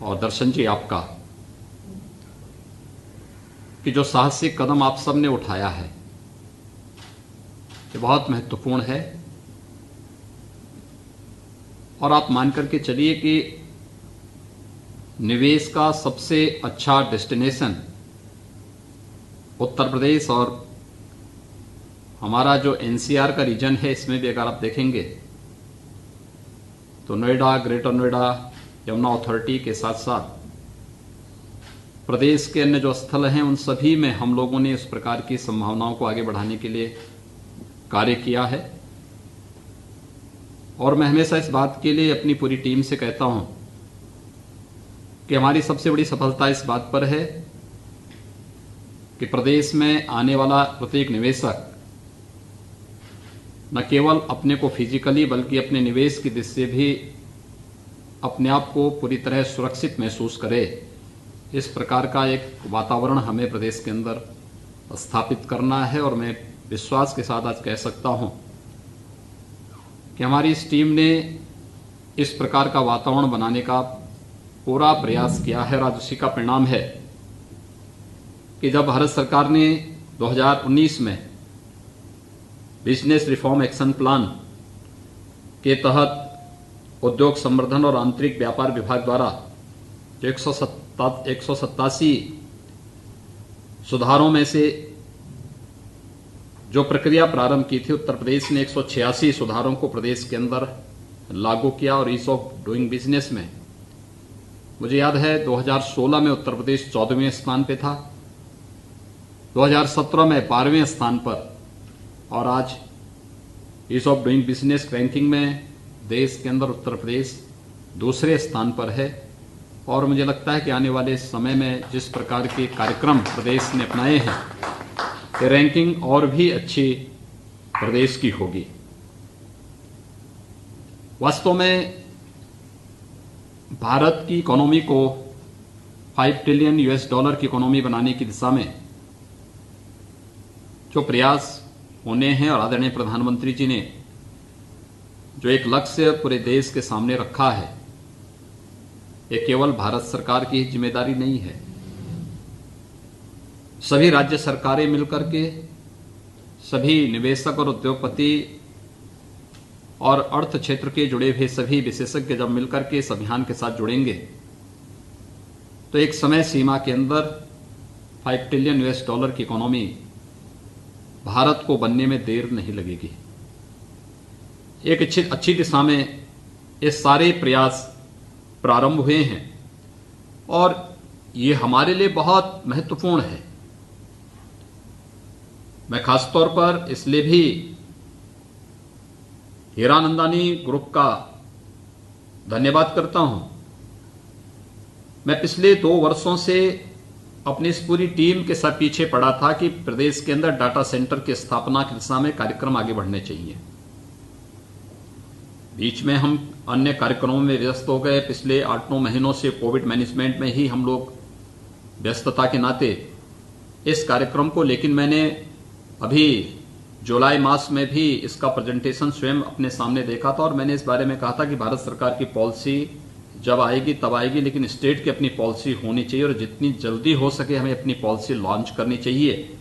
और दर्शन जी आपका कि जो साहसिक कदम आप सबने उठाया है ये बहुत महत्वपूर्ण है। और आप मान करके चलिए कि निवेश का सबसे अच्छा डेस्टिनेशन उत्तर प्रदेश और हमारा जो एनसीआर का रीजन है इसमें भी अगर आप देखेंगे तो नोएडा, ग्रेटर नोएडा, यमुना अथॉरिटी के साथ साथ प्रदेश के अन्य जो स्थल हैं उन सभी में हम लोगों ने इस प्रकार की संभावनाओं को आगे बढ़ाने के लिए कार्य किया है। और मैं हमेशा इस बात के लिए अपनी पूरी टीम से कहता हूं कि हमारी सबसे बड़ी सफलता इस बात पर है कि प्रदेश में आने वाला प्रत्येक निवेशक न केवल अपने को फिजिकली बल्कि अपने निवेश की दृष्टि से भी अपने आप को पूरी तरह सुरक्षित महसूस करे। इस प्रकार का एक वातावरण हमें प्रदेश के अंदर स्थापित करना है। और मैं विश्वास के साथ आज कह सकता हूं कि हमारी इस टीम ने इस प्रकार का वातावरण बनाने का पूरा प्रयास किया है। और आज उसी का परिणाम है कि जब भारत सरकार ने 2019 में बिजनेस रिफॉर्म एक्शन प्लान के तहत उद्योग संवर्धन और आंतरिक व्यापार विभाग द्वारा जो 187 सुधारों में से जो प्रक्रिया प्रारंभ की थी, उत्तर प्रदेश ने 186 सुधारों को प्रदेश के अंदर लागू किया। और ईज ऑफ डूइंग बिजनेस में मुझे याद है 2016 में उत्तर प्रदेश 14वें स्थान पे था, 2017 में 12वें स्थान पर, और आज ease of doing business ranking में देश के अंदर उत्तर प्रदेश दूसरे स्थान पर है। और मुझे लगता है कि आने वाले समय में जिस प्रकार के कार्यक्रम प्रदेश ने अपनाए हैं ये रैंकिंग और भी अच्छी प्रदेश की होगी। वास्तव में भारत की इकोनॉमी को 5 ट्रिलियन US डॉलर की इकोनॉमी बनाने की दिशा में जो प्रयास होने हैं और आदरणीय प्रधानमंत्री जी ने जो एक लक्ष्य पूरे देश के सामने रखा है ये केवल भारत सरकार की जिम्मेदारी नहीं है। सभी राज्य सरकारें मिलकर के सभी निवेशक और उद्योगपति और अर्थ क्षेत्र के जुड़े हुए सभी विशेषज्ञ जब मिलकर के इस अभियान के साथ जुड़ेंगे तो एक समय सीमा के अंदर 5 ट्रिलियन US डॉलर की इकोनॉमी भारत को बनने में देर नहीं लगेगी। एक अच्छी दिशा में ये सारे प्रयास प्रारंभ हुए हैं और ये हमारे लिए बहुत महत्वपूर्ण है। मैं खासतौर पर इसलिए भी हीरानंदानी ग्रुप का धन्यवाद करता हूं। मैं पिछले 2 वर्षों से अपनी इस पूरी टीम के साथ पीछे पड़ा था कि प्रदेश के अंदर डाटा सेंटर की स्थापना की दिशा में कार्यक्रम आगे बढ़ने चाहिए। बीच में हम अन्य कार्यक्रमों में व्यस्त हो गए। पिछले 8-9 महीनों से कोविड मैनेजमेंट में ही हम लोग व्यस्तता के नाते इस कार्यक्रम को, लेकिन मैंने अभी जुलाई मास में भी इसका प्रेजेंटेशन स्वयं अपने सामने देखा था और मैंने इस बारे में कहा था कि भारत सरकार की पॉलिसी जब आएगी तब आएगी, लेकिन स्टेट की अपनी पॉलिसी होनी चाहिए और जितनी जल्दी हो सके हमें अपनी पॉलिसी लॉन्च करनी चाहिए।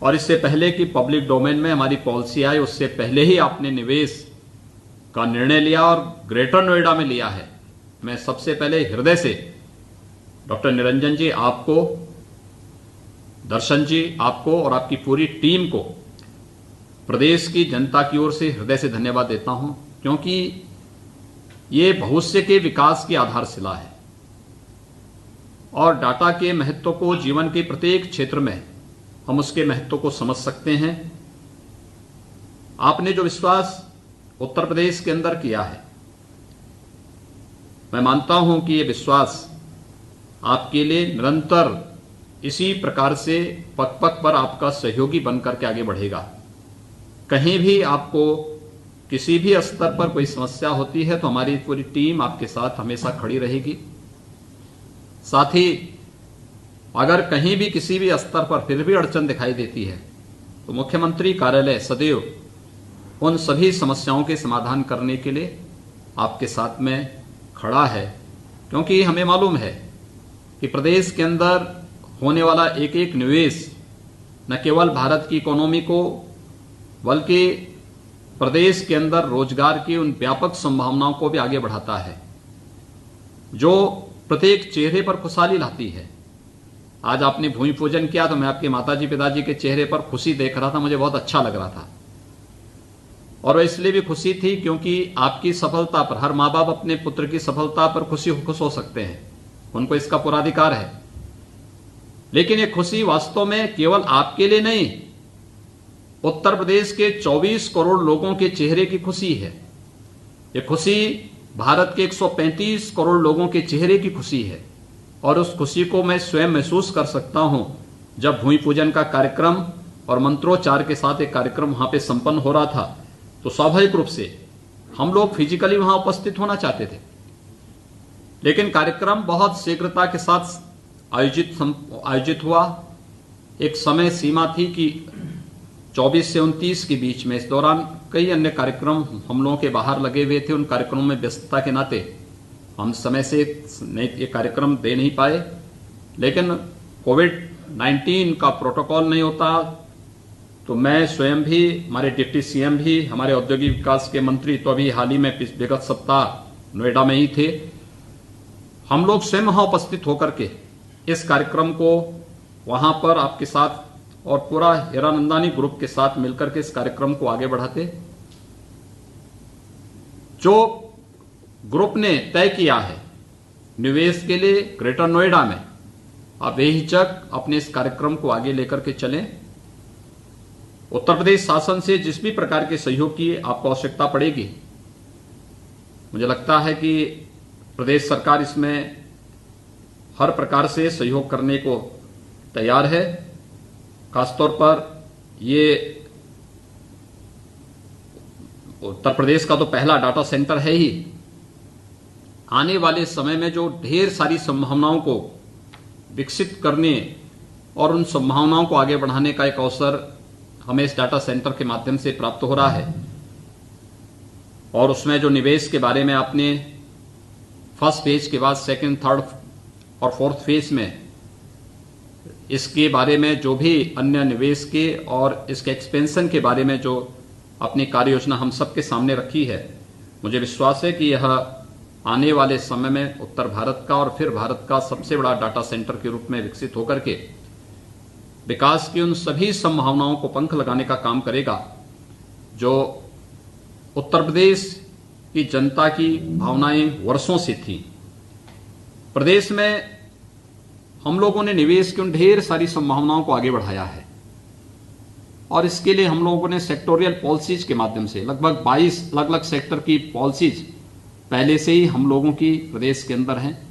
और इससे पहले कि पब्लिक डोमेन में हमारी पॉलिसी आए उससे पहले ही आपने निवेश का निर्णय लिया और ग्रेटर नोएडा में लिया है। मैं सबसे पहले हृदय से डॉक्टर निरंजन जी आपको, दर्शन जी आपको और आपकी पूरी टीम को प्रदेश की जनता की ओर से हृदय से धन्यवाद देता हूं, क्योंकि ये भविष्य के विकास की आधारशिला है और डाटा के महत्व को जीवन के प्रत्येक क्षेत्र में हम उसके महत्व को समझ सकते हैं। आपने जो विश्वास उत्तर प्रदेश के अंदर किया है, मैं मानता हूं कि यह विश्वास आपके लिए निरंतर इसी प्रकार से पग पग पर आपका सहयोगी बनकर के आगे बढ़ेगा। कहीं भी आपको किसी भी स्तर पर कोई समस्या होती है तो हमारी पूरी टीम आपके साथ हमेशा खड़ी रहेगी। साथ ही अगर कहीं भी किसी भी स्तर पर फिर भी अड़चन दिखाई देती है तो मुख्यमंत्री कार्यालय सदैव उन सभी समस्याओं के समाधान करने के लिए आपके साथ में खड़ा है, क्योंकि हमें मालूम है कि प्रदेश के अंदर होने वाला एक एक निवेश न केवल भारत की इकोनॉमी को बल्कि प्रदेश के अंदर रोजगार की उन व्यापक संभावनाओं को भी आगे बढ़ाता है जो प्रत्येक चेहरे पर खुशहाली लाती है। आज आपने भूमि पूजन किया तो मैं आपके माताजी पिताजी के चेहरे पर खुशी देख रहा था, मुझे बहुत अच्छा लग रहा था। और वह इसलिए भी खुशी थी क्योंकि आपकी सफलता पर हर माँ बाप अपने पुत्र की सफलता पर खुश हो सकते हैं, उनको इसका पूरा अधिकार है। लेकिन ये खुशी वास्तव में केवल आपके लिए नहीं, उत्तर प्रदेश के 24 करोड़ लोगों के चेहरे की खुशी है। ये खुशी भारत के 135 करोड़ लोगों के चेहरे की खुशी है। और उस खुशी को मैं स्वयं महसूस कर सकता हूं जब भूमि पूजन का कार्यक्रम और मंत्रोच्चार के साथ एक कार्यक्रम वहां पे संपन्न हो रहा था, तो स्वाभाविक रूप से हम लोग फिजिकली वहां उपस्थित होना चाहते थे, लेकिन कार्यक्रम बहुत शीघ्रता के साथ आयोजित हुआ। एक समय सीमा थी कि 24 से 29 के बीच में, इस दौरान कई अन्य कार्यक्रम हम लोगों के बाहर लगे हुए थे। उन कार्यक्रमों में व्यस्तता के नाते हम समय से ये कार्यक्रम दे नहीं पाए। लेकिन कोविड-19 का प्रोटोकॉल नहीं होता तो मैं स्वयं भी, हमारे डिप्टी सीएम भी, हमारे औद्योगिक विकास के मंत्री तो अभी हाल ही में विगत सप्ताह नोएडा में ही थे। हम लोग स्वयं वहां उपस्थित होकर के इस कार्यक्रम को वहां पर आपके साथ और पूरा हीरानंदानी ग्रुप के साथ मिलकर के इस कार्यक्रम को आगे बढ़ाते। जो ग्रुप ने तय किया है निवेश के लिए ग्रेटर नोएडा में, आप बेहिचक अपने इस कार्यक्रम को आगे लेकर के चलें। उत्तर प्रदेश शासन से जिस भी प्रकार के सहयोग की आपको आवश्यकता पड़ेगी, मुझे लगता है कि प्रदेश सरकार इसमें हर प्रकार से सहयोग करने को तैयार है। खासतौर पर ये उत्तर प्रदेश का तो पहला डाटा सेंटर है ही। आने वाले समय में जो ढेर सारी संभावनाओं को विकसित करने और उन संभावनाओं को आगे बढ़ाने का एक अवसर हमें इस डाटा सेंटर के माध्यम से प्राप्त हो रहा है। और उसमें जो निवेश के बारे में आपने फर्स्ट फेज के बाद सेकंड, थर्ड और फोर्थ फेज में इसके बारे में जो भी अन्य निवेश के और इसके एक्सपेंशन के बारे में जो अपनी कार्य योजना हम सबके सामने रखी है, मुझे विश्वास है कि यह आने वाले समय में उत्तर भारत का और फिर भारत का सबसे बड़ा डाटा सेंटर के रूप में विकसित होकर के विकास की उन सभी संभावनाओं को पंख लगाने का काम करेगा जो उत्तर प्रदेश की जनता की भावनाएं वर्षों से थी। प्रदेश में हम लोगों ने निवेश की उन ढेर सारी संभावनाओं को आगे बढ़ाया है और इसके लिए हम लोगों ने सेक्टोरियल पॉलिसीज के माध्यम से लगभग 22 अलग अलग सेक्टर की पॉलिसीज पहले से ही हम लोगों की प्रदेश के अंदर हैं।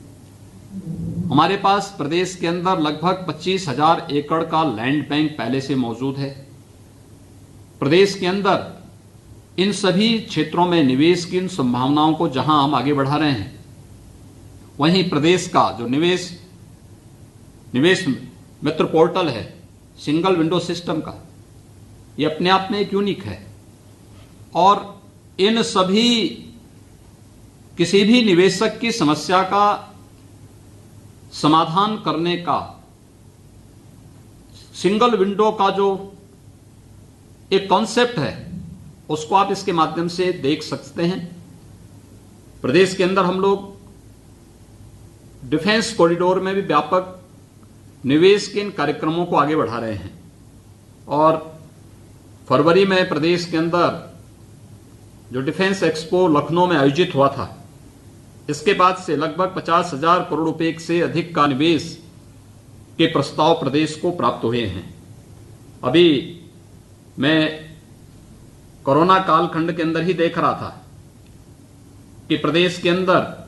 हमारे पास प्रदेश के अंदर लगभग 25,000 एकड़ का लैंड बैंक पहले से मौजूद है। प्रदेश के अंदर इन सभी क्षेत्रों में निवेश की इन संभावनाओं को जहां हम आगे बढ़ा रहे हैं, वहीं प्रदेश का जो निवेश मित्र पोर्टल है सिंगल विंडो सिस्टम का, ये अपने आप में एक यूनिक है। और इन सभी किसी भी निवेशक की समस्या का समाधान करने का सिंगल विंडो का जो एक कॉन्सेप्ट है उसको आप इसके माध्यम से देख सकते हैं। प्रदेश के अंदर हम लोग डिफेंस कॉरिडोर में भी व्यापक निवेश के इन कार्यक्रमों को आगे बढ़ा रहे हैं। और फरवरी में प्रदेश के अंदर जो डिफेंस एक्सपो लखनऊ में आयोजित हुआ था, इसके बाद से लगभग 50,000 करोड़ रुपए से अधिक का निवेश के प्रस्ताव प्रदेश को प्राप्त हुए हैं। अभी मैं कोरोना कालखंड के अंदर ही देख रहा था कि प्रदेश के अंदर